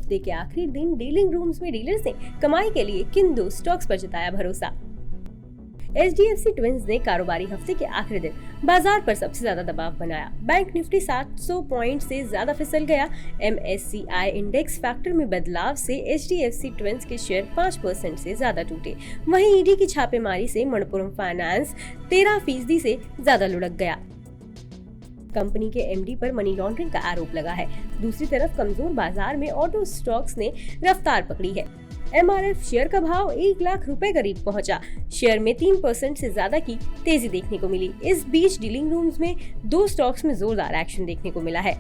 हफ्ते के आखिरी दिन डीलिंग रूम्स में डीलर्स ने कमाई के लिए किन दो स्टॉक्स पर जताया भरोसा। HDFC ट्विंस ने कारोबारी हफ्ते के आखिरी दिन बाजार पर सबसे ज्यादा दबाव बनाया। बैंक निफ्टी 700 पॉइंट से ज्यादा फिसल गया। MSCI इंडेक्स फैक्टर में बदलाव से HDFC ट्विंस के शेयर 5% से ज्यादा टूटे। वहीं ईडी की छापेमारी से मणप्पुरम फाइनेंस 13% से ज्यादा लुढ़क गया। कंपनी के MD पर मनी लॉन्ड्रिंग का आरोप लगा है। दूसरी तरफ कमजोर बाजार में ऑटो स्टॉक्स ने रफ्तार पकड़ी है। MRF शेयर का भाव 1 लाख रुपए करीब पहुंचा। शेयर में 3% से ज्यादा की तेजी देखने को मिली। इस बीच डीलिंग रूम्स में दो स्टॉक्स में जोरदार एक्शन देखने को मिला है।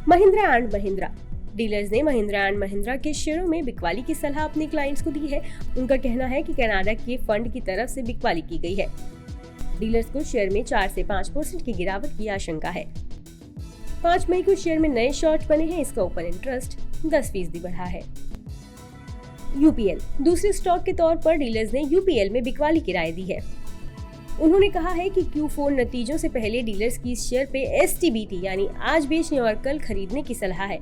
महिंद्रा एंड महिंद्रा डीलर्स ने महिंद्रा एंड महिंद्रा के शेयरों में बिकवाली की सलाह अपने क्लाइंट्स को दी है। उनका कहना है कि कनाडा के फंड की तरफ से बिकवाली की गई है। डीलर्स को शेयर में 4 से 5% की गिरावट की आशंका है। 5 मई को शेयर में नए शॉर्ट बने हैं। इसका ओपन इंटरेस्ट 10% बढ़ा है। UPL दूसरे स्टॉक के तौर पर डीलर्स ने UPL में बिकवाली की राय दी है। उन्होंने कहा है कि Q4 नतीजों से पहले डीलर्स की इस शेयर पे STBT यानी आज बेचने और कल खरीदने की सलाह है।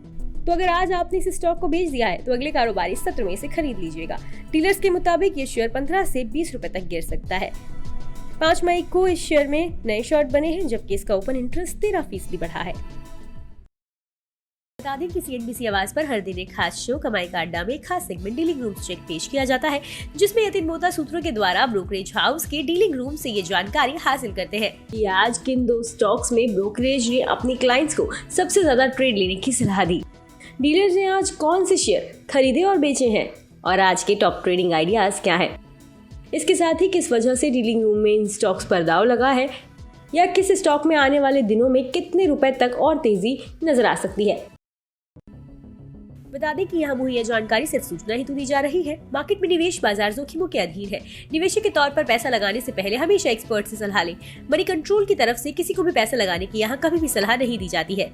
तो अगर आज आपने इस स्टॉक को बेच दिया है तो अगले कारोबारी सत्र में इसे खरीद लीजिएगा। डीलर्स के मुताबिक ये शेयर 15 से 20 रुपए तक गिर सकता है। 5 मई को इस शेयर में नए शॉर्ट बने हैं, जबकि इसका ओपन इंटरेस्ट 13% बढ़ा है। बता दें कि CNBC आवाज पर हर दिन एक खास शो कमाई का अड्डा में एक खास सेगमेंट डीलिंग रूम चेक पेश किया जाता है, जिसमें यतिन मोहता सूत्रों के द्वारा ब्रोकरेज हाउस के डीलिंग रूम से ये जानकारी हासिल करते हैं कि आज किन दो स्टॉक्स में ब्रोकरेज ने अपने क्लाइंट्स को सबसे ज्यादा ट्रेड लेने की सलाह दी। डीलर्स ने आज कौन से शेयर खरीदे और बेचे हैं और आज के टॉप ट्रेडिंग आइडियाज क्या है। इसके साथ ही किस वजह से डीलिंग रूम में इन स्टॉक्स पर दाव लगा है या किस स्टॉक में आने वाले दिनों में कितने रुपए तक और तेजी नजर आ सकती है। बता दें कि यहाँ मुहैया जानकारी सिर्फ सूचना ही तो दी जा रही है। मार्केट में निवेश बाजार जोखिमों के अधीन है। निवेशक के तौर पर पैसा लगाने से पहले हमेशा एक्सपर्ट से सलाह लें। मनी कंट्रोल की तरफ से किसी को भी पैसा लगाने की यहाँ कभी भी सलाह नहीं दी जाती है।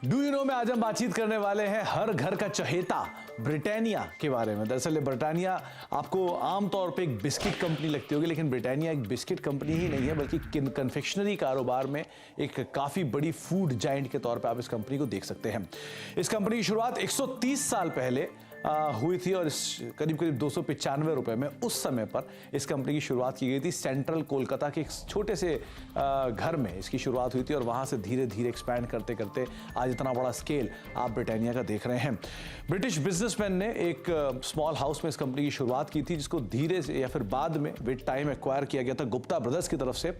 डू यू नो में आज हम बातचीत करने वाले हैं हर घर का चहेता ब्रिटानिया के बारे में। दरअसल ब्रिटानिया आपको आमतौर पे एक बिस्किट कंपनी लगती होगी, लेकिन ब्रिटानिया एक बिस्किट कंपनी ही नहीं है, बल्कि कन्फेक्शनरी कारोबार में एक काफ़ी बड़ी फूड जायंट के तौर पे आप इस कंपनी को देख सकते हैं। इस कंपनी की शुरुआत 130 साल पहले हुई थी और करीब 295 रुपए में उस समय पर इस कंपनी की शुरुआत की गई थी। सेंट्रल कोलकाता के एक छोटे से घर में इसकी शुरुआत हुई थी और वहाँ से धीरे धीरे एक्सपैंड करते करते आज इतना बड़ा स्केल आप ब्रिटानिया का देख रहे हैं। ब्रिटिश बिजनेसमैन ने एक स्मॉल हाउस में इस कंपनी की शुरुआत की थी, जिसको धीरे से या फिर बाद में विद टाइम एक्वायर किया गया था गुप्ता ब्रदर्स की तरफ से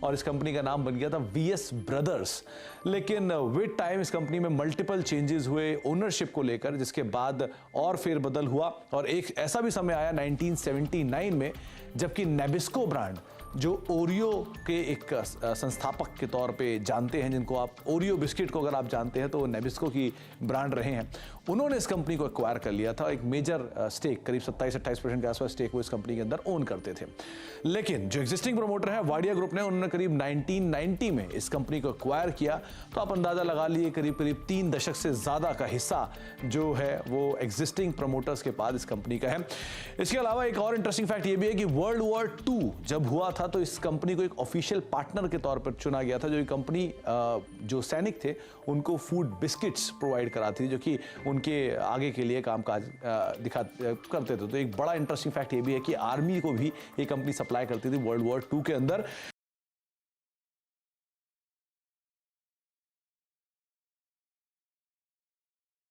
और इस कंपनी का नाम बन गया था VS ब्रदर्स। लेकिन विद टाइम इस कंपनी में मल्टीपल चेंजेस हुए ओनरशिप को लेकर, जिसके बाद और फेरबदल हुआ और एक ऐसा भी समय आया 1979 में जबकि नेबिस्को ब्रांड, जो ओरियो के एक संस्थापक के तौर पे जानते हैं, जिनको आप ओरियो बिस्किट को अगर आप जानते हैं तो वो नेबिस्को की ब्रांड रहे हैं, उन्होंने इस कंपनी को एक्वायर कर लिया था। एक मेजर स्टेक करीब 27-28% के आसपास स्टेक वो इस कंपनी के अंदर ओन करते थे। लेकिन जो एग्जिस्टिंग प्रमोटर है वाडिया ग्रुप ने, उन्होंने करीब 1990 में इस कंपनी को एक्वायर किया। तो आप अंदाजा लगा लिए करीब 3 दशक से ज़्यादा का हिस्सा जो है वो एग्जिस्टिंग प्रमोटर्स के पास इस कंपनी का है। इसके अलावा एक और इंटरेस्टिंग फैक्ट ये भी है कि वर्ल्ड वॉर 2 जब हुआ था तो इस कंपनी को एक ऑफिशियल पार्टनर के तौर पर चुना गया था। जो ये कंपनी जो सैनिक थे उनको फूड बिस्किट्स प्रोवाइड कराती थी, जो कि उनके आगे के लिए कामकाज करते थे। तो एक बड़ा इंटरेस्टिंग फैक्ट ये भी है कि आर्मी को भी ये कंपनी सप्लाई करती थी वर्ल्ड वॉर 2 के अंदर।